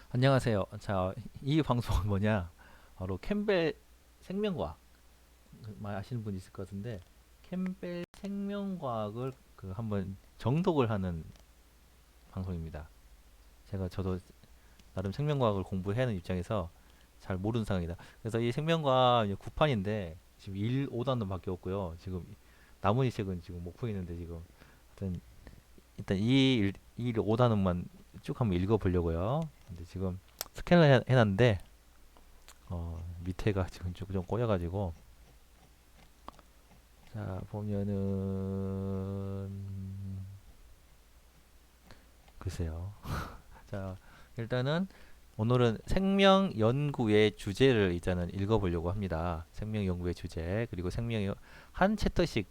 안녕하세요. 자, 이 방송은 뭐냐? 바로 캠벨 생명과학 많이 아시는 분 있을 것 같은데 캠벨 생명과학을 한번 정독을 하는 방송입니다. 저도 나름 생명과학을 공부하는 입장에서 잘 모르는 상황이다. 그래서 이 생명과학 이제 9판인데 지금 1, 5단원밖에 없고요. 지금 남은 책은 지금 못 보이는데 지금 하여튼 일단 5단원만 쭉 한번 읽어보려고요. 근데 지금 스캔을 해놨는데 밑에가 지금 좀 꼬여가지고 자 보면은 글쎄요. 자 일단은 오늘은 생명 연구의 주제를 일단은 읽어보려고 합니다. 생명 연구의 주제 그리고 생명 한 챕터씩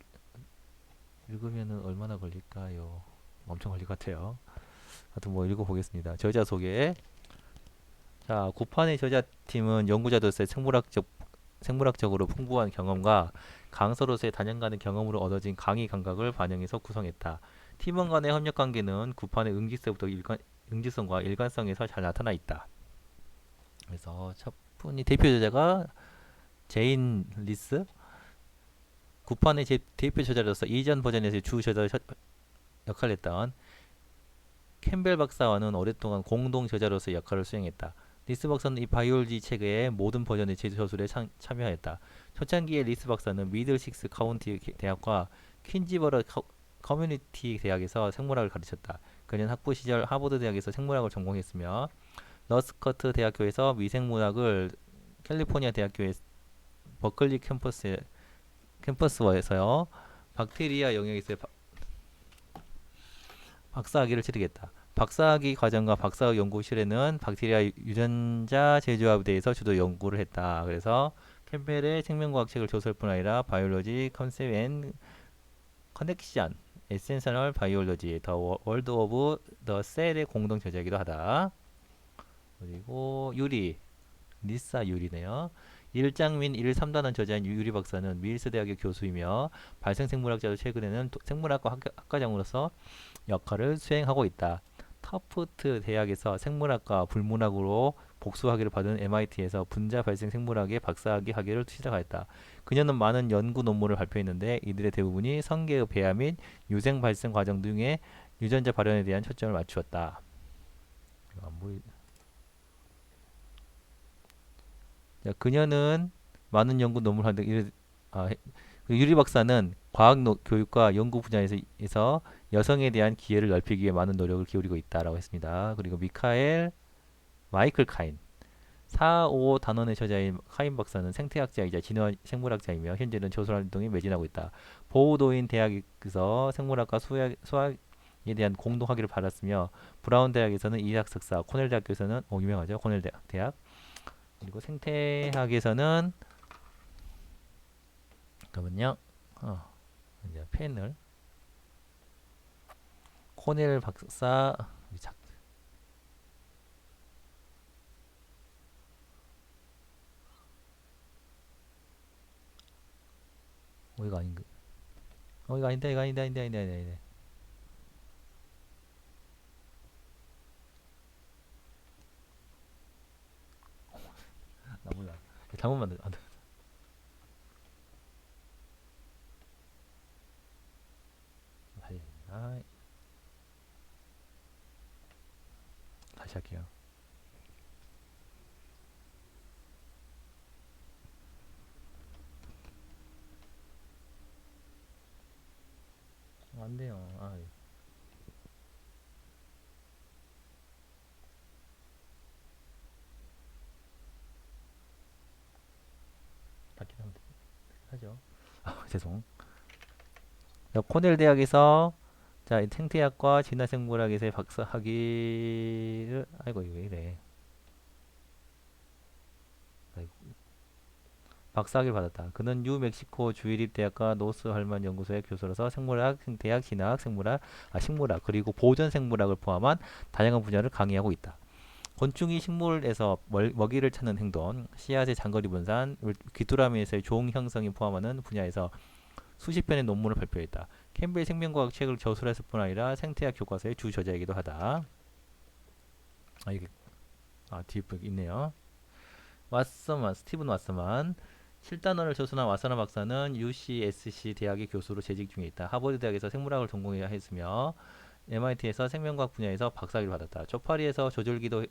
읽으면은 얼마나 걸릴까요? 엄청 걸릴 것 같아요. 하여튼 뭐 읽어보겠습니다. 저자 소개. 자, 구판의 저자팀은 연구자로서의 생물학적으로 풍부한 경험과 강사로서의 다년간의 경험으로 얻어진 강의 감각을 반영해서 구성했다. 팀원 간의 협력 관계는 구판의 응집성과 일관성에서 잘 나타나 있다. 그래서 첫 분이 대표 저자가 제인 리스, 구판의 대표 저자로서 이전 버전에서 주 저자 역할을 했던 캠벨 박사와는 오랫동안 공동 저자로서 역할을 수행했다. 리스 박사는 이 바이올지 책의 모든 버전의 제조술에 참여했다. 초창기에 리스 박사는 미들식스 카운티 대학과 퀸즈버러 커뮤니티 대학에서 생물학을 가르쳤다. 그는 학부 시절 하버드 대학에서 생물학을 전공했으며 러스커트 대학교에서 미생물학을 캘리포니아 대학교의 버클리 캠퍼스에서요 박테리아 영역에서 박사학위를 치르겠다. 박사학위 과정과 박사학 연구실에는 박테리아 유전자 제조합에 대해서 주로 연구를 했다. 그래서 캠벨의 생명과학 책을 조사할 뿐 아니라 바이올로지 컨셉 앤 커넥션 에센셔널 바이올로지 더 월드 오브 더 셀의 공동 저자이기도 하다. 그리고 리사 유리네요. 일장민 1, 3단원 저자인 유리 박사는 밀스 대학의 교수이며 발생생물학자로 최근에는 생물학과 학과장으로서 역할을 수행하고 있다. 터프트 대학에서 생물학과 불문학으로 복수학위를 받은 MIT에서 분자 발생 생물학의 박사학위 학위를 시작하였다. 그녀는 많은 연구 논문을 발표했는데 이들의 대부분이 성계의 배아 및 유생 발생 과정 등의 유전자 발현에 대한 초점을 맞추었다. 자, 그녀는 많은 연구 논문을 하는데 유리 박사는 교육과 연구 분야에서 여성에 대한 기회를 넓히기 위해 많은 노력을 기울이고 있다라고 했습니다. 그리고 마이클 카인 4, 5 단원의 저자인 카인 박사는 생태학자이자 진화 생물학자이며 현재는 조선활동에 매진하고 있다. 보우도인 대학에서 생물학과 수학에 대한 공동 학위를 받았으며 브라운 대학에서는 이학 석사, 코넬 대학교에서는 유명하죠. 코넬 대학. 그리고 생태학에서는 잠깐만요. 이제 펜을 코넬 박사 이거 아닌가? 이거 아닌데, 이거 아닌데, 아닌데, 아닌데, 아닌데. 나 몰라. 잘못 만들. 아, 다시 할게요. 안 돼요. 바뀌면 하죠. 죄송. 코넬 대학에서 자, 생태학과 진화생물학에서의 박사 학위를 아이고 이거 왜 이래. 아이고, 박사학위를 받았다. 그는 뉴멕시코 주일입대학과 노스 헐만 연구소의 교수로서 생물학, 생태학, 진화학, 식물학 그리고 보전 생물학을 포함한 다양한 분야를 강의하고 있다. 곤충이 식물에서 먹이를 찾는 행동, 씨앗의 장거리 분산, 귀뚜라미에서의 종 형성이 포함하는 분야에서 수십 편의 논문을 발표했다. 캠벨 생명과학 책을 저술했을 뿐 아니라 생태학 교과서의 주 저자이기도 하다. 이게 뒤에 있네요. 왓서만, 스티븐 왓서만. 7단원을 조수한 왓서나 박사는 UCSC 대학의 교수로 재직 중에 있다. 하버드 대학에서 생물학을 전공했으며 MIT에서 생명과학 분야에서 박사학위를 받았다. 초파리에서 조절기도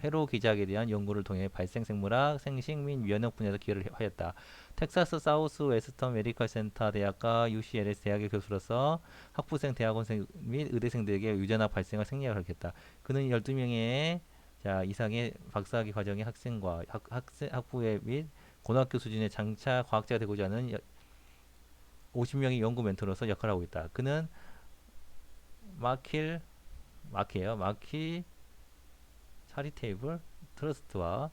회로 기작에 대한 연구를 통해 발생 생물학, 생식 및 면역 분야에서 기여를 하였다. 텍사스 사우스 웨스턴 메디컬 센터 대학과 UCLA 대학의 교수로서 학부생, 대학원생 및 의대생들에게 유전학 발생과 생리학을 가르쳤다. 그는 12명의 이상의 박사학위 과정의 학생과 학부회 및 고등학교 수준의 장차 과학자가 되고자 하는 50명의 연구 멘토로서 역할을 하고 있다. 그는 마키 차리테이블 트러스트와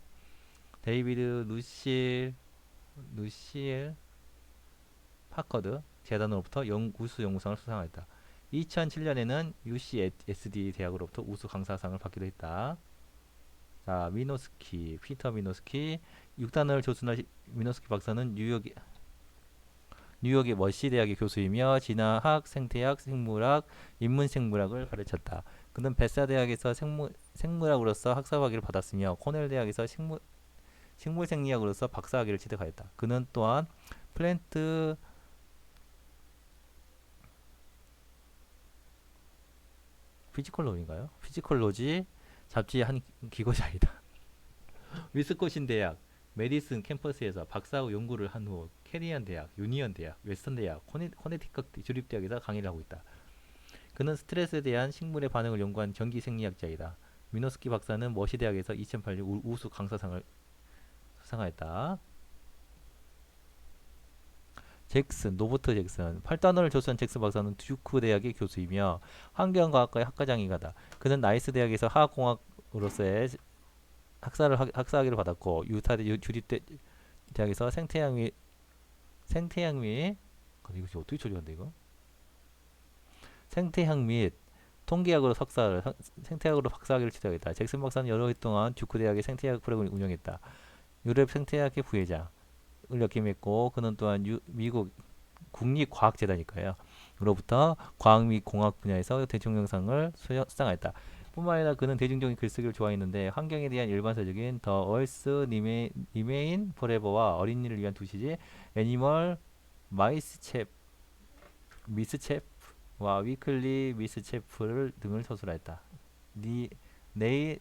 데이비드 루시엘 파커드 재단으로부터 우수 연구상을 수상하였다. 2007년에는 UCSD 대학으로부터 우수 강사상을 받기도 했다. 자, 피터 미노스키 6단을 조순한 미노스키 박사는 뉴욕의 머시 대학의 교수이며 진화학, 생태학, 생물학, 인문생물학을 가르쳤다. 그는 베사 대학에서 생물학으로서 학사학위를 받았으며 코넬 대학에서 식물생리학으로서 박사학위를 취득하였다. 그는 또한 플랜트 피지컬로지 잡지의 한 기고자이다. 위스콘신 대학 메디슨 캠퍼스에서 박사학위 연구를 한 후 캐리안 대학, 유니언 대학, 웨스턴 대학, 코네티컷 주립대학에서 강의를 하고 있다. 그는 스트레스에 대한 식물의 반응을 연구한 전기 생리학자이다. 미노스키 박사는 머시 대학에서 2008년 우수 강사상을 수상하였다. 노버트 잭슨 8단원을 조수한 잭슨 박사는 듀크 대학의 교수이며 환경과학과의 학과장이다. 그는 나이스 대학에서 화학공학으로서의 학사학위를 받았고 유타 주립대학에서 이것이 어떻게 처리한대 이거? 생태학 및 통계학으로 생태학으로 박사학위를 취득했다. 잭슨 박사는 여러 해 동안 듀크 대학의 생태학 프로그램을 운영했다. 유럽 생태학의 부회장을 역임했고 그는 또한 미국 국립과학재단일까요? 으로부터 과학 및 공학 분야에서 대통령상을 수상하였다. 뿐만 아니라 그는 대중적인 글쓰기를 좋아했는데 환경에 대한 일반서적인 더 얼스 리메인 포레버와 어린이를 위한 도시지 애니멀 미스체프와 위클리 미스체프를 등을 서술하였다. 네일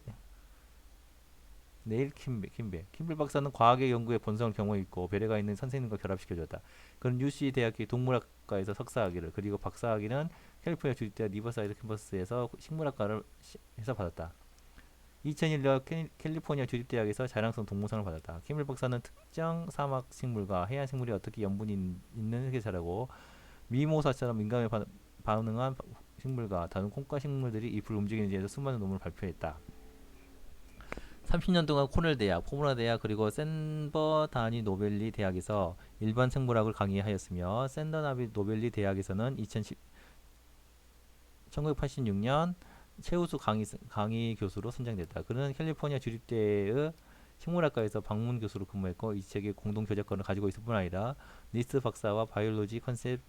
킴벨 박사는 과학의 연구에 본성을 경험했고 배려가 있는 선생님과 결합시켜줬다. 그는 UC 대학의 동물학과에서 석사학위를 그리고 박사학위는 캘리포니아 주립대학 리버사이드 캠퍼스에서 식물학과를 해서 받았다. 2001년 캘리포니아 주립대학에서 자랑성 동물상을 받았다. 킴벨 박사는 특정 사막 식물과 해양 생물이 어떻게 연분이 있는 회사라고 미모사처럼 민감에 반응한 식물과 다른 콩과 식물들이 잎을 움직이는지에 대해서 수많은 논문을 발표했다. 30년 동안 코넬 대학, 포무라 대학 그리고 샌버다니 노벨리 대학에서 일반 생물학을 강의하였으며 샌더나비 노벨리 대학에서는 1986년 최우수 강의 교수로 선정됐다. 그는 캘리포니아 주립대의 식물학과에서 방문 교수로 근무했고 이 책의 공동 저작권을 가지고 있을 뿐 아니라 니스 박사와 바이올로지 컨셉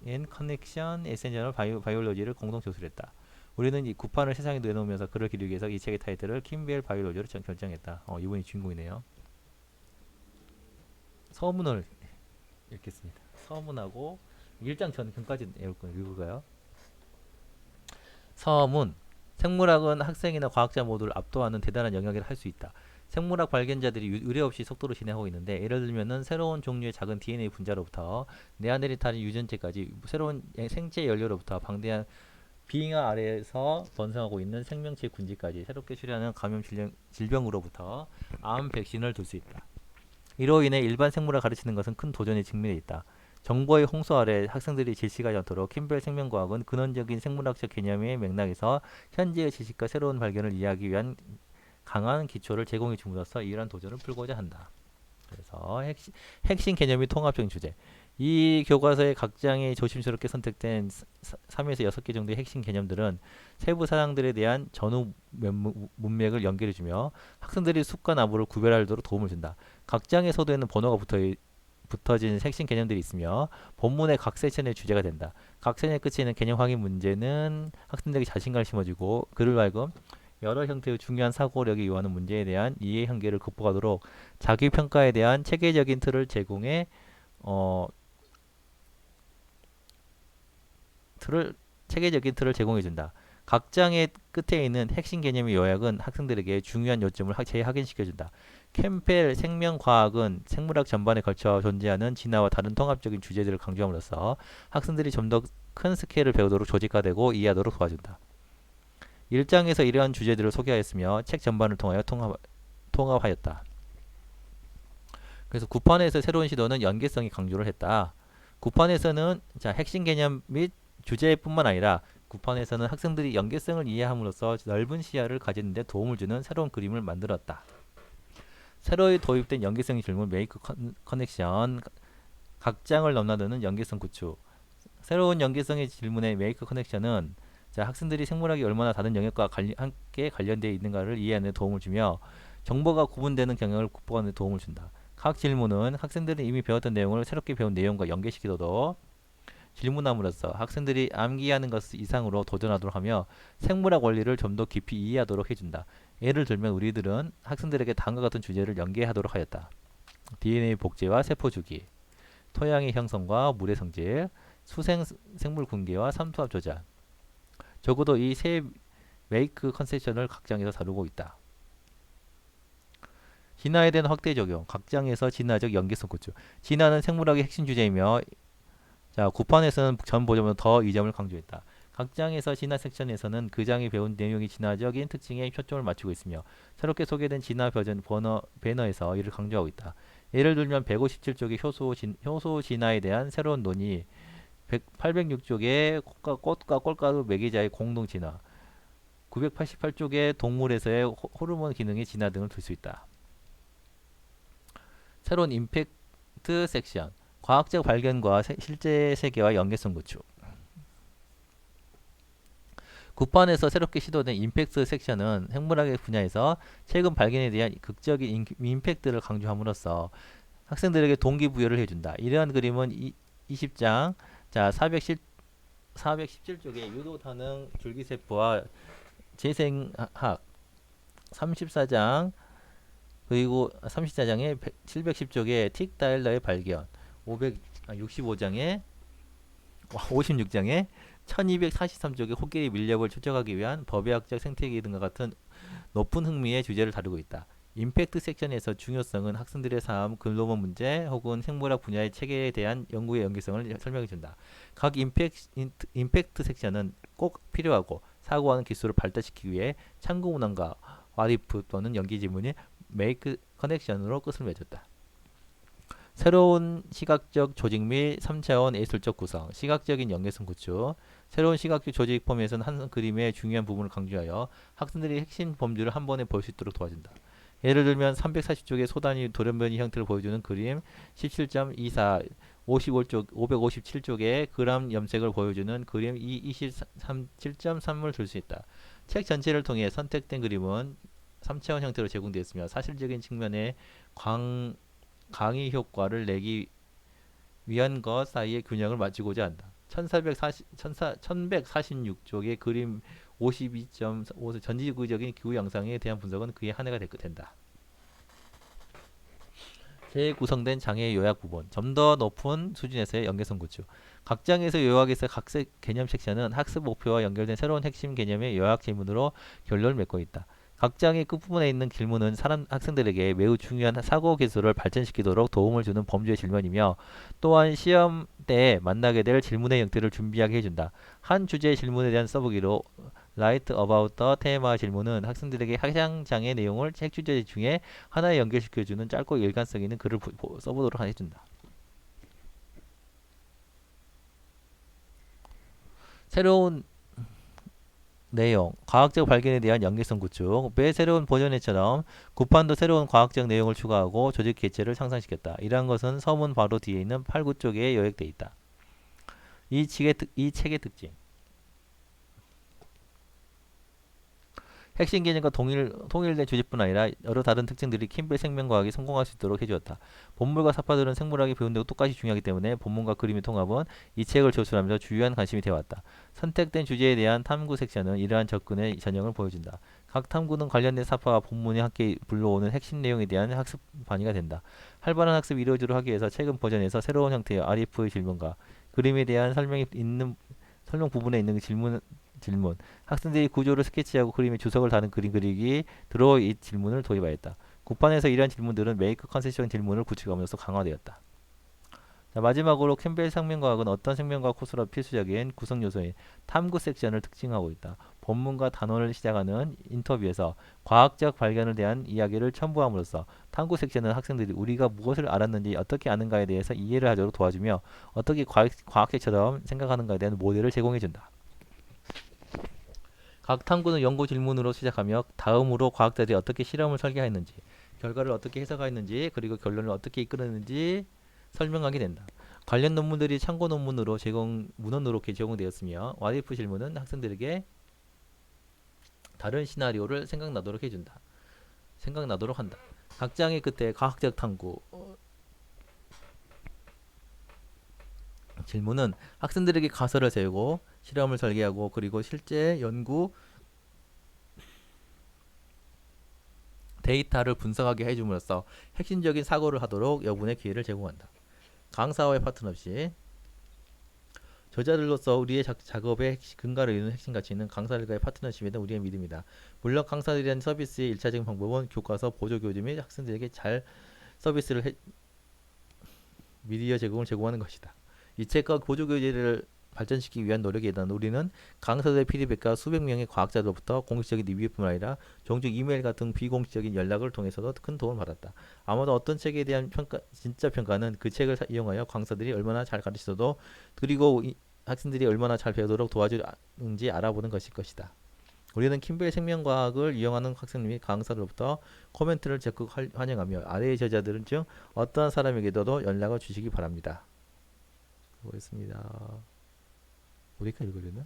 앤 커넥션 에센셜 바이올로지를 공동 조술했다. 우리는 이 구판을 세상에 내놓으면서 그를 기르기 위해서 이 책의 타이틀을 킴벨 바이올로지로 결정했다. 이분이 주인공이네요. 서문을 읽겠습니다. 서문하고 1장 전까지 읽을까요? 서문 생물학은 학생이나 과학자 모두를 압도하는 대단한 영역을 할 수 있다. 생물학 발견자들이 의뢰 없이 속도로 진행하고 있는데 예를 들면은 새로운 종류의 작은 DNA 분자로부터 네안데르탈인 유전체까지 새로운 생체 연료로부터 방대한 빙하 아래에서 번성하고 있는 생명체 군지까지 새롭게 출현하는 감염 질병으로부터 암 백신을 둘 수 있다. 이로 인해 일반 생물을 가르치는 것은 큰 도전에 직면해 있다. 정보의 홍수 아래 학생들이 질식하지 않도록 킴벨 생명과학은 근원적인 생물학적 개념의 맥락에서 현재의 지식과 새로운 발견을 이해하기 위한 강한 기초를 제공해 줌으로써 이러한 도전을 풀고자 한다. 그래서 핵심 개념이 통합적인 주제. 이 교과서의 각 장에 조심스럽게 선택된 3에서 6개 정도의 핵심 개념들은 세부 사항들에 대한 전후 문맥을 연결해주며 학생들이 숲과 나무를 구별하도록 도움을 준다. 각 장의 서두에는 번호가 붙어진 핵심 개념들이 있으며 본문의 각 세션의 주제가 된다. 각 세션의 끝에 있는 개념 확인 문제는 학생들에게 자신감을 심어주고 그를 하여금 여러 형태의 중요한 사고력이 요하는 문제에 대한 이해 한계를 극복하도록 자기 평가에 대한 체계적인 틀을 제공해 어, 체계적인 틀을 제공해 준다. 각 장의 끝에 있는 핵심 개념의 요약은 학생들에게 중요한 요점을 재확인시켜 준다. 캠펠 생명과학은 생물학 전반에 걸쳐 존재하는 진화와 다른 통합적인 주제들을 강조함으로써 학생들이 좀 더 큰 스케일을 배우도록 조직화되고 이해하도록 도와준다. 1장에서 이러한 주제들을 소개하였으며 책 전반을 통하여 통합하였다. 그래서 9판에서 새로운 시도는 연계성이 강조를 했다. 9판에서는 핵심 개념 및 주제뿐만 아니라 9판에서는 학생들이 연계성을 이해함으로써 넓은 시야를 가지는 데 도움을 주는 새로운 그림을 만들었다. 새로 도입된 연계성 질문 메이크 커넥션, 각 장을 넘나드는 연계성 구축. 새로운 연계성의 질문의 메이크 커넥션은 학생들이 생물학이 얼마나 다른 영역과 함께 관련되어 있는가를 이해하는 데 도움을 주며 정보가 구분되는 경향을 극복하는 데 도움을 준다. 각 질문은 학생들이 이미 배웠던 내용을 새롭게 배운 내용과 연계시키도록 질문함으로써 학생들이 암기하는 것 이상으로 도전하도록 하며 생물학 원리를 좀 더 깊이 이해하도록 해준다. 예를 들면 우리들은 학생들에게 다음과 같은 주제를 연계하도록 하였다. DNA 복제와 세포 주기, 토양의 형성과 물의 성질, 생물 군계와 삼투압 조작. 적어도 이 세 메이크 컨셉션을 각 장에서 다루고 있다. 진화에 대한 확대 적용, 각 장에서 진화적 연계성 구축. 진화는 생물학의 핵심 주제이며 9판에서는 전 보조보다 더 이 점을 강조했다. 각 장에서 진화 섹션에서는 그 장이 배운 내용이 진화적인 특징에 초점을 맞추고 있으며 새롭게 소개된 진화 버전 배너에서 이를 강조하고 있다. 예를 들면 157쪽의 효소 진화에 대한 새로운 논의, 806쪽의 꽃과 꼴가루 매개자의 공동 진화, 988쪽의 동물에서의 호르몬 기능의 진화 등을 들 수 있다. 새로운 임팩트 섹션, 과학적 발견과 실제 세계와 연계성 구축. 9판에서 새롭게 시도된 임팩트 섹션은 생물학의 분야에서 최근 발견에 대한 극적인 임팩트를 강조함으로써 학생들에게 동기부여를 해준다. 이러한 그림은 20장 417쪽의 유도타능 줄기세포와 재생학 34장 그리고 34장의 710쪽의 틱 다일러의 발견 65장에 56장에 1243쪽의 코끼리 밀렵을 추적하기 위한 법의학적 생태계 등과 같은 높은 흥미의 주제를 다루고 있다. 임팩트 섹션에서 중요성은 학생들의 삶, 글로벌 문제 혹은 생물학 분야의 체계에 대한 연구의 연계성을 설명해 준다. 각 임팩트 섹션은 꼭 필요하고 사고하는 기술을 발달시키기 위해 참고 문항과 와리프 또는 연기 지문이 메이크 커넥션으로 끝을 맺었다. 새로운 시각적 조직 및 3차원 예술적 구성, 시각적인 연계성 구축. 새로운 시각적 조직 폼에서는 한 그림의 중요한 부분을 강조하여 학생들이 핵심 범주를 한 번에 볼 수 있도록 도와준다. 예를 들면 340쪽의 소단위 돌연변이 형태를 보여주는 그림 17.24, 557쪽의 그람 염색을 보여주는 그림 27.3을 들 수 있다. 책 전체를 통해 선택된 그림은 3차원 형태로 제공되었으며 사실적인 측면의 강의 효과를 내기 위한 것 사이의 균형을 맞추고자 한다. 1146쪽의 그림 52.5 전지구적인 기후 양상에 대한 분석은 그의 한 해가 된다. 재구성된 장애의 요약 부분, 좀 더 높은 수준에서의 연계성 구축. 각 장에서 요약에서 각 개념 섹션은 학습 목표와 연결된 새로운 핵심 개념의 요약 질문으로 결론을 맺고 있다. 각 장의 끝부분에 있는 질문은 학생들에게 매우 중요한 사고 기술을 발전시키도록 도움을 주는 범주의 질문이며 또한 시험 때 만나게 될 질문의 형태를 준비하게 해준다. 한 주제의 질문에 대한 써보기로 Write about the 테마 질문은 학생들에게 해당 장의 내용을 책 주제 중에 하나에 연결시켜주는 짧고 일관성 있는 글을 써보도록 해준다. 새로운 내용, 과학적 발견에 대한 연계성 구축. 매 새로운 버전에처럼 9판도 새로운 과학적 내용을 추가하고 조직 개체를 상상시켰다. 이러한 것은 서문 바로 뒤에 있는 8, 9쪽에 요약되어 있다. 이 책의 특징. 핵심 개념과 통일된 주제뿐 아니라 여러 다른 특징들이 캠벨 생명과학이 성공할 수 있도록 해주었다. 본물과 사파들은 생물학이 배운데도 똑같이 중요하기 때문에 본문과 그림의 통합은 이 책을 조술하면서 주요한 관심이 되어왔다. 선택된 주제에 대한 탐구 섹션은 이러한 접근의 전형을 보여준다. 각 탐구는 관련된 사파와 본문이 함께 불러오는 핵심 내용에 대한 학습 반이가 된다. 활발한 학습 이루어지도록 하기 위해서 최근 버전에서 새로운 형태의 RF 질문과 그림에 대한 설명이 있는 설명 부분에 있는 질문, 학생들이 구조를 스케치하고 그림에 주석을 다는 그림 그리기 들어 이 질문을 도입하였다. 국판에서 이러한 질문들은 메이크 컨셉션 질문을 구축함으로써 강화되었다. 자, 마지막으로 캠벨 생명과학은 어떤 생명과학 코스로 필수적인 구성 요소인 탐구 섹션을 특징하고 있다. 본문과 단어를 시작하는 인터뷰에서 과학적 발견에 대한 이야기를 첨부함으로써 탐구 섹션은 학생들이 우리가 무엇을 알았는지 어떻게 아는가에 대해서 이해를 하도록 도와주며 어떻게 과학책처럼 생각하는가에 대한 모델을 제공해준다. 각 탐구는 연구 질문으로 시작하며 다음으로 과학자들이 어떻게 실험을 설계했는지, 결과를 어떻게 해석했는지, 그리고 결론을 어떻게 이끌었는지 설명하게 된다. 관련 논문들이 참고 논문으로 문헌으로 제공되었으며 와디프 질문은 학생들에게 다른 시나리오를 생각나도록 한다. 각 장의 끝에 과학적 탐구 질문은 학생들에게 가설을 세우고 실험을 설계하고 그리고 실제 연구 데이터를 분석하게 해줌으로써 핵심적인 사고를 하도록 여분의 기회를 제공한다. 강사와의 파트너십 저자들로서 우리의 작업의 근간을 이루는 핵심 가치는 강사들과의 파트너십에 대한 우리의 믿음이다. 물론 강사들에 대한 서비스의 일차적인 방법은 교과서, 보조교재 및 학생들에게 잘 서비스를 미디어 제공을 제공하는 것이다. 이 책과 보조교재를 발전시키기 위한 노력에 일단 우리는 강사들의 피드백과 수백 명의 과학자들로부터 공식적인 리뷰뿐만 아니라 종종 이메일 같은 비공식적인 연락을 통해서도 큰 도움을 받았다. 아마도 어떤 책에 대한 진짜 평가는 그 책을 이용하여 강사들이 얼마나 잘 가르치서도 그리고 학생들이 얼마나 잘 배우도록 도와주는지 알아보는 것일 것이다. 우리는 킴벨 생명과학을 이용하는 학생 및 강사로부터 코멘트를 적극 환영하며 아래의 저자들은 중 어떠한 사람에게도 연락을 주시기 바랍니다. 보겠습니다. 어디까지 읽으려나?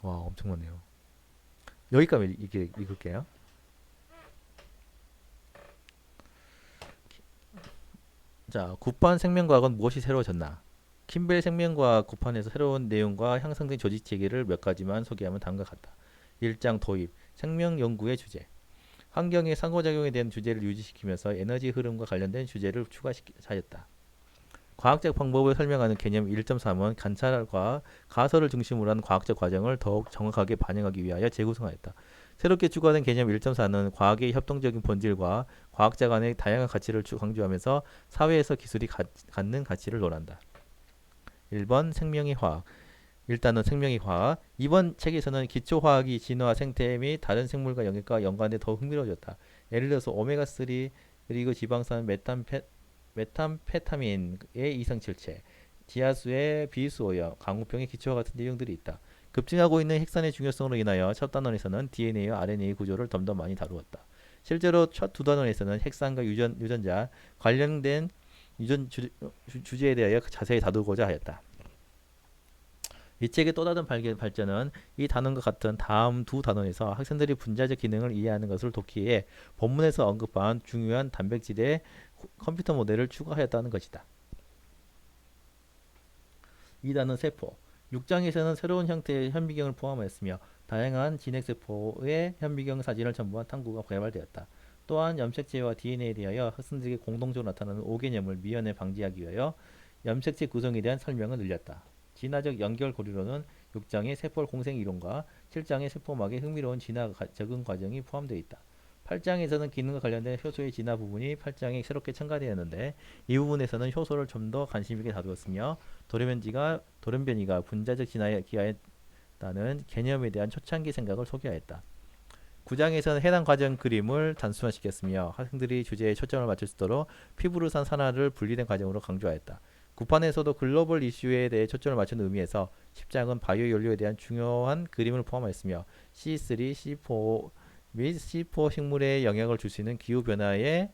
와, 엄청 많네요. 여기까지 읽을게요. 자, 국판 생명과학은 무엇이 새로워졌나? 킴벨 생명과학 국판에서 새로운 내용과 향상된 조직 체계를 몇 가지만 소개하면 다음과 같다. 1장 도입, 생명 연구의 주제. 환경의 상호작용에 대한 주제를 유지시키면서 에너지 흐름과 관련된 주제를 추가하였다. 과학적 방법을 설명하는 개념 1.3은 관찰과 가설을 중심으로 한 과학적 과정을 더욱 정확하게 반영하기 위하여 재구성하였다. 새롭게 추가된 개념 1.4는 과학의 협동적인 본질과 과학자 간의 다양한 가치를 강조하면서 사회에서 기술이 갖는 가치를 논한다. 1번 생명의 화학. 일단은 생명의 화학. 이번 책에서는 기초화학이 진화, 생태 및 다른 생물과 영역과 연관돼 더 흥미로워졌다. 예를 들어서 오메가3 그리고 지방산 메탐페타민의 이성질체, 지하수의 비수오염, 강우병의 기초와 같은 내용들이 있다. 급증하고 있는 핵산의 중요성으로 인하여 첫 단원에서는 DNA와 RNA 구조를 좀 더 많이 다루었다. 실제로 첫 두 단원에서는 핵산과 유전자 관련된 주제에 대하여 자세히 다루고자 하였다. 이 책의 또 다른 발전은 이 단원과 같은 다음 두 단원에서 학생들이 분자적 기능을 이해하는 것을 돕기에 본문에서 언급한 중요한 단백질의 컴퓨터 모델을 추가하였다는 것이다. 이 단원 세포. 6장에서는 새로운 형태의 현미경을 포함하였으며 다양한 진핵세포의 현미경 사진을 첨부한 탐구가 개발되었다. 또한 염색체와 DNA에 대하여 학생들에게 공동적으로 나타나는 오개념을 미연에 방지하기 위하여 염색체 구성에 대한 설명을 늘렸다. 진화적 연결 고리로는 6장의 세포 공생 이론과 7장의 세포막의 흥미로운 진화 적응 과정이 포함되어 있다. 8장에서는 기능과 관련된 효소의 진화 부분이 8장에 새롭게 첨가되었는데 이 부분에서는 효소를 좀 더 관심 있게 다루었으며 돌연변이가 분자적 진화에 기하였다는 개념에 대한 초창기 생각을 소개하였다. 9장에서는 해당 과정 그림을 단순화시켰으며 학생들이 주제에 초점을 맞출 수 있도록 피부르산 산화를 분리된 과정으로 강조하였다. 국판에서도 글로벌 이슈에 대해 초점을 맞춘 의미에서 10장은 바이오 연료에 대한 중요한 그림을 포함하였으며 C3, C4 및 C4 식물에 영향을 줄 수 있는 기후변화의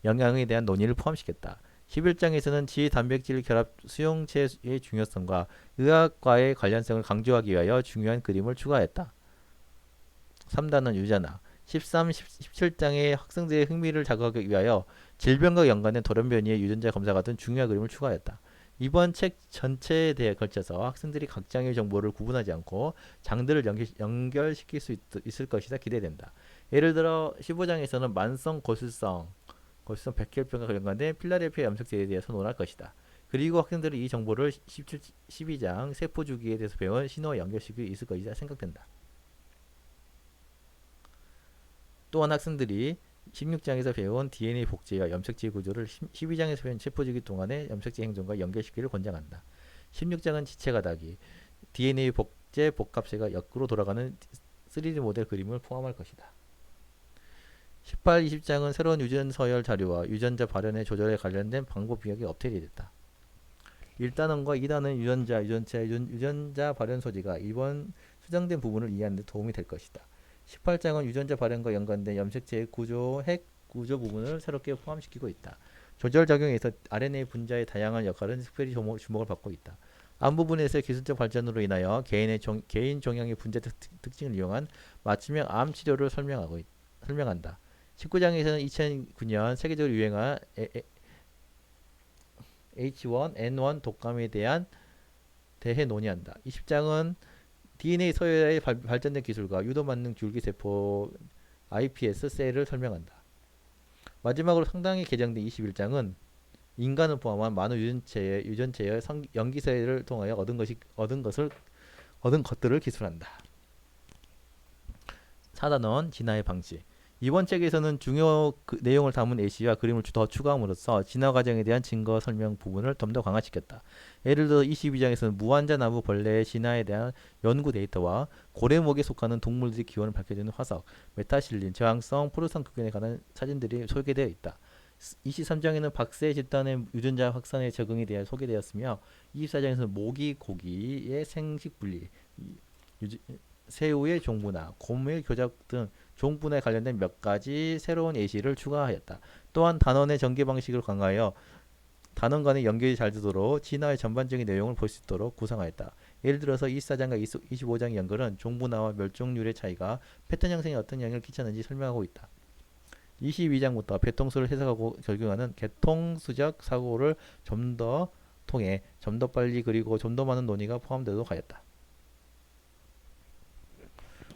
영향에 대한 논의를 포함시켰다. 11장에서는 지단백질 결합 수용체의 중요성과 의학과의 관련성을 강조하기 위하여 중요한 그림을 추가했다. 3단은 유전학. 13, 17장의 학생들의 흥미를 자극하기 위하여 질병과 연관된 돌연변이의 유전자 검사 같은 중요한 그림을 추가했다. 이번 책 전체에 대해 걸쳐서 학생들이 각 장의 정보를 구분하지 않고 장들을 연결시킬 수 있을 것이다 기대된다. 예를 들어 15장에서는 만성 고슬성 백혈병과 연관된 필라델피아 염색제에 대해서 논할 것이다. 그리고 학생들이 이 정보를 12장 세포 주기에 대해서 배운 신호와 연결시킬 수 있을 것이다 생각된다. 또한 학생들이 16장에서 배운 DNA 복제와 염색체 구조를 12장에서 배운 세포주기 동안의 염색체 행동과 연결시키기를 권장한다. 16장은 지체가닥이 DNA 복제 복합체가 역으로 돌아가는 3D 모델 그림을 포함할 것이다. 18, 20장은 새로운 유전 서열 자료와 유전자 발현의 조절에 관련된 방법 비약이 업데이트됐다. 1단원과 2단원 유전자 발현 소지가 이번 수정된 부분을 이해하는 데 도움이 될 것이다. 18장은 유전자 발현과 연관된 염색체의 구조, 핵 구조 부분을 새롭게 포함시키고 있다. 조절 작용에서 RNA 분자의 다양한 역할은 특별히 주목을 받고 있다. 앞부분에서 기술적 발전으로 인하여 개인 종양의 분자 특징을 이용한 맞춤형 암 치료를 설명한다. 19장에서는 2009년 세계적으로 유행한 H1N1 독감에 대해 논의한다. 20장은 DNA 서열의 발전된 기술과 유도만능 줄기세포 iPS 셀을 설명한다. 마지막으로 상당히 개정된 21장은 인간을 포함한 많은 유전체의 염기서열을 통하여 얻은 것들을 기술한다. 4단원 진화의 방식. 이번 책에서는 중요 내용을 담은 예시와 그림을 더 추가함으로써 진화 과정에 대한 증거 설명 부분을 좀 더 강화시켰다. 예를 들어 22장에서는 무환자 나무 벌레의 진화에 대한 연구 데이터와 고래목에 속하는 동물들의 기원을 밝혀주는 화석, 메타실린, 저항성, 포르산 극균에 관한 사진들이 소개되어 있다. 23장에는 박새 집단의 유전자 확산에 적응에 대해 소개되었으며 24장에서는 모기, 고기의 생식 분리, 새우의 종분화, 곰의 교작 등 종분에 관련된 몇 가지 새로운 예시를 추가하였다. 또한 단원의 전개 방식을 강화하여 단원 간의 연결이 잘 되도록 진화의 전반적인 내용을 볼 수 있도록 구성하였다. 예를 들어서 24장과 25장의 연결은 종분화와 멸종률의 차이가 패턴 형성에 어떤 영향을 끼쳤는지 설명하고 있다. 22장부터 배통수를 해석하고 적용하는 개통수적 사고를 좀 더 통해 좀 더 빨리 그리고 좀 더 많은 논의가 포함되도록 하였다.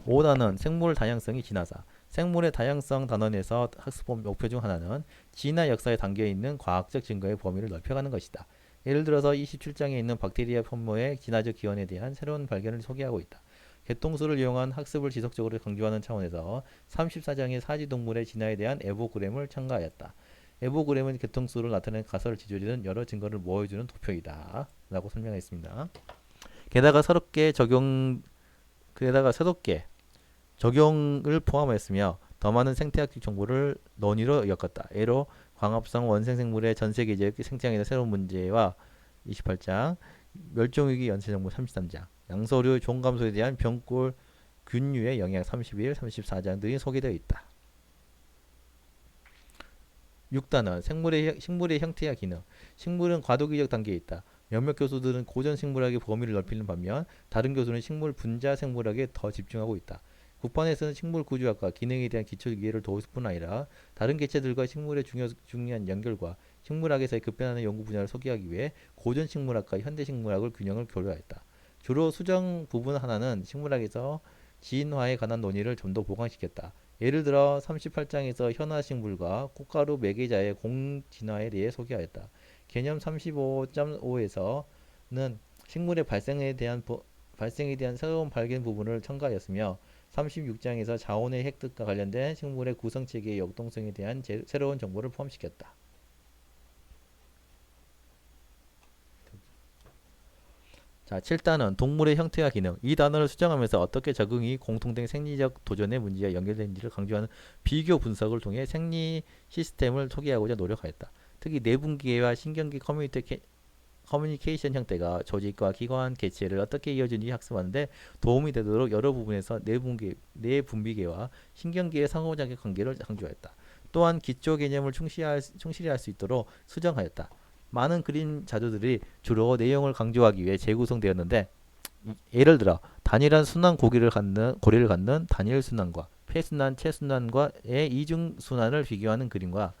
5단원 생물 다양성이 진화사. 생물의 다양성 단원에서 학습 목표 중 하나는 진화 역사에 담겨있는 과학적 증거의 범위를 넓혀가는 것이다. 예를 들어서 27장에 있는 박테리아 편모의 진화적 기원에 대한 새로운 발견을 소개하고 있다. 개통수를 이용한 학습을 지속적으로 강조하는 차원에서 34장의 사지동물의 진화에 대한 에보그램을 첨가하였다. 에보그램은 개통수를 나타내는 가설 지조리는 여러 증거를 모여주는 도표이다 라고 설명했습니다. 게다가 새롭게 적용을 포함하였으며 더 많은 생태학적 정보를 논의로 엮었다. 예로 광합성 원생생물의 전세계적 생장에 새로운 문제와 28장, 멸종위기 연쇄정보 33장, 양서류 종감소에 대한 병골 균류의 영향 31, 34장 등이 소개되어 있다. 6단원 식물의 형태와 기능. 식물은 과도기적 단계에 있다. 몇몇 교수들은 고전 식물학의 범위를 넓히는 반면 다른 교수는 식물 분자 생물학에 더 집중하고 있다. 국판에서는 식물 구조학과 기능에 대한 기초 이해를 도울 뿐 아니라 다른 개체들과 식물의 중요한 연결과 식물학에서의 급변하는 연구 분야를 소개하기 위해 고전 식물학과 현대 식물학을 균형을 교류하였다. 주로 수정 부분 하나는 식물학에서 진화에 관한 논의를 좀 더 보강시켰다. 예를 들어 38장에서 현화식물과 꽃가루 매개자의 공진화에 대해 소개하였다. 개념 35.5에서는 식물의 발생에 대한 새로운 발견 부분을 첨가하였으며 36장에서 자원의 획득과 관련된 식물의 구성체계의 역동성에 대한 새로운 정보를 포함시켰다. 자, 7단원 동물의 형태와 기능. 이 단어를 수정하면서 어떻게 적응이 공통된 생리적 도전의 문제와 연결되는지를 강조하는 비교 분석을 통해 생리 시스템을 소개하고자 노력하였다. 특히 내분기계와 신경계 커뮤니케이션 형태가 조직과 기관 개체를 어떻게 이어지는지 학습하는데 도움이 되도록 여러 부분에서 내분비계와 신경계의 상호작용 관계를 강조했다. 또한 기초 개념을 충실히 할 수 있도록 수정하였다. 많은 그림 자료들이 주로 내용을 강조하기 위해 재구성되었는데 예를 들어 단일한 순환 고리를 갖는 단일 순환과 폐순환, 체순환과의 이중 순환을 비교하는 그림과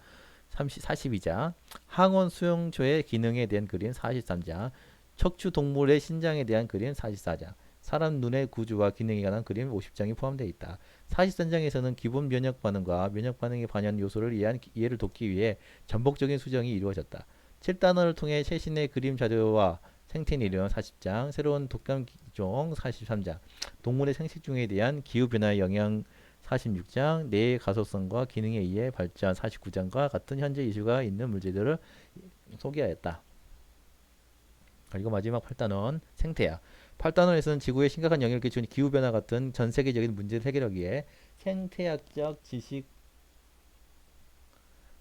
42장, 항원 수용소의 기능에 대한 그림 43장, 척추 동물의 신장에 대한 그림 44장, 사람 눈의 구조와 기능에 관한 그림 50장이 포함되어 있다. 43장에서는 기본 면역 반응과 면역 반응에 반영하는 요소를 이해를 돕기 위해 전복적인 수정이 이루어졌다. 7단원을 통해 최신의 그림 자료와 생태인 이론 40장, 새로운 독감 기종 43장, 동물의 생식 중에 대한 기후 변화의 영향 46장, 뇌의 가속성과 기능에 의해 발전 49장과 같은 현재 이슈가 있는 문제들을 소개하였다. 그리고 마지막 8단원 생태학. 8단원에서는 지구에 심각한 영향을 끼치는 기후변화 같은 전 세계적인 문제를 해결하기 위해 생태학적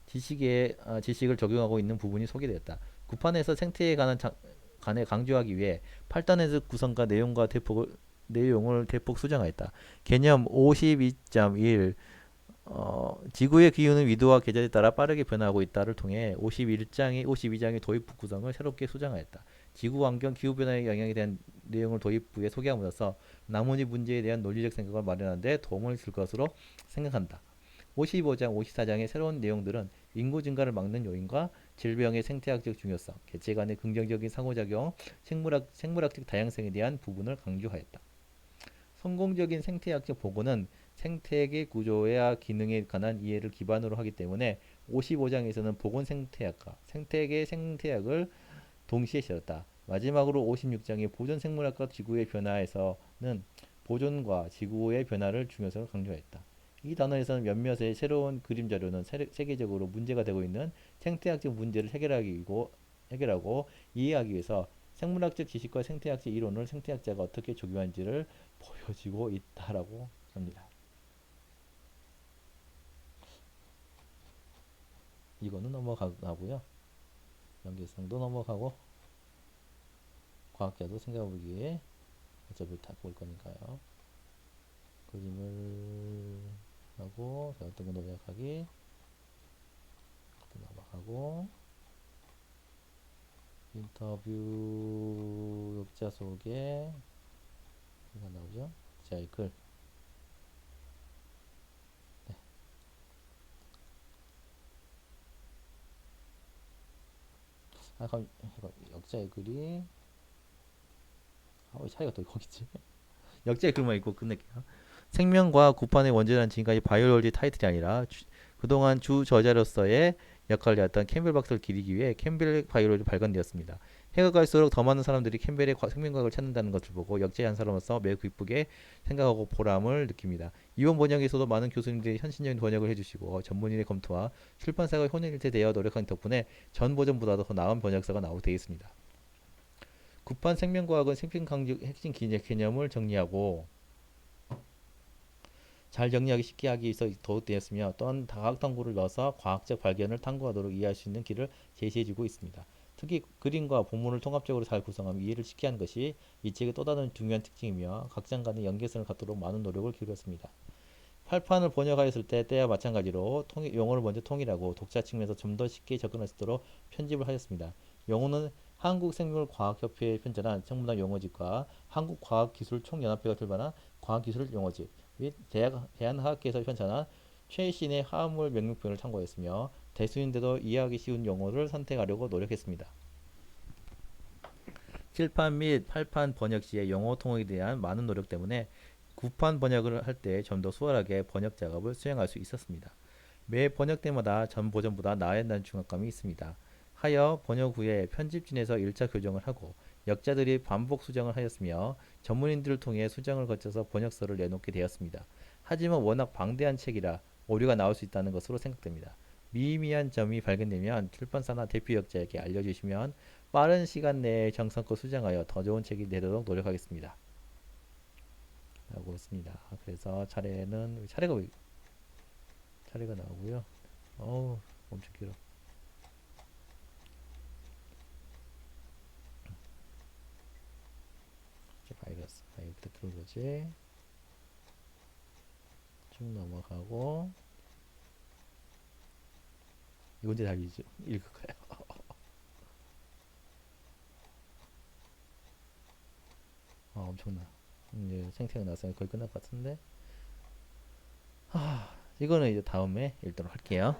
지식을 적용하고 있는 부분이 소개되었다. 9판에서 생태에 관해 강조하기 위해 8단에서 구성과 내용을 대폭 수정하였다. 개념 52.1 지구의 기후는 위도와 계절에 따라 빠르게 변화하고 있다를 통해 52장의 도입부 구성을 새롭게 수정하였다. 지구 환경 기후 변화의 영향에 대한 내용을 도입부에 소개함으로써 나머지 문제에 대한 논리적 생각을 마련하는 데 도움을 줄 것으로 생각한다. 55장, 54장의 새로운 내용들은 인구 증가를 막는 요인과 질병의 생태학적 중요성, 개체 간의 긍정적인 상호작용, 생물학적 다양성에 대한 부분을 강조하였다. 성공적인 생태학적 보고는 생태계 구조와 기능에 관한 이해를 기반으로 하기 때문에 55장에서는 보건 생태학과 생태계 생태학을 동시에 실었다. 마지막으로 56장의 보존 생물학과 지구의 변화에서는 보존과 지구의 변화를 중요성을 강조했다. 이 단어에서는 몇몇의 새로운 그림 자료는 세계적으로 문제가 되고 있는 생태학적 문제를 해결하고 이해하기 위해서 생물학적 지식과 생태학적 이론을 생태학자가 어떻게 적용하는지를 보여지고 있다라고 합니다. 이거는 넘어가고요. 연계성도 넘어가고 과학자도 생각해보기에 어차피 다 볼 거니까요. 그림을 하고 어떤 거 노력하기 넘어가고 인터뷰 역자 소개 이거 나오죠? 역자의 글. 네. 그럼 역자의 글이 왜 차이가 또 거기 있지? 역자의 글만 읽고 끝낼게요. 생명과 구판의 원전한 지금까지 바이올로지 타이틀이 아니라 그동안 주 저자로서의 역할을 해왔던 캠벨 박사를 기리기 위해 캠벨 바이올로지 발간되었습니다. 해가 갈수록 더 많은 사람들이 캠벨의 생명과학을 찾는다는 것을 보고 역자의 한 사람으로서 매우 기쁘게 생각하고 보람을 느낍니다. 이번 번역에서도 많은 교수님들이 현신적인 번역을 해주시고 전문인의 검토와 출판사가 혼일일체되어 노력한 덕분에 전 버전보다도 더 나은 번역서가 나오게 되어 있습니다. 구판 생명과학은 핵심 개념을 정리하고 잘 정리하기 쉽게 하기 위해서 도입되었으며 또한 다각 탐구를 넣어서 과학적 발견을 탐구하도록 이해할 수 있는 길을 제시해주고 있습니다. 특히 그림과 본문을 통합적으로 잘 구성하며 이해를 쉽게 한 것이 이 책의 또 다른 중요한 특징이며 각 장 간의 연계성을 갖도록 많은 노력을 기울였습니다. 8판을 번역하였을 때와 마찬가지로 용어를 먼저 통일하고 독자 측면에서 좀 더 쉽게 접근할 수 있도록 편집을 하였습니다. 용어는 한국생물과학협회에 편찬한 청문학 용어집과 한국과학기술총연합회가 출판한 과학기술용어집 및 대한화학계에서 편찬한 최신의 화합물 명령표를 참고했으며 대수인데도 이해하기 쉬운 용어를 선택하려고 노력했습니다. 7판 및 8판 번역 시에 용어 통역에 대한 많은 노력 때문에 9판 번역을 할 때 좀 더 수월하게 번역 작업을 수행할 수 있었습니다. 매 번역 때마다 전 버전보다 나아진다는 중압감이 있습니다. 하여 번역 후에 편집진에서 1차 교정을 하고 역자들이 반복 수정을 하였으며 전문인들을 통해 수정을 거쳐서 번역서를 내놓게 되었습니다. 하지만 워낙 방대한 책이라 오류가 나올 수 있다는 것으로 생각됩니다. 미미한 점이 발견되면 출판사나 대표 역자에게 알려주시면 빠른 시간 내에 정성껏 수정하여 더 좋은 책이 되도록 노력하겠습니다. 라고 했습니다. 그래서 차례가 나오고요. 엄청 길어. 바이러스 테크놀로지 쭉 넘어가고 이거 이제 다 읽을 거예요. 엄청나. 이제 생태가 나서 거의 끝날 것 같은데 이거는 이제 다음에 읽도록 할게요.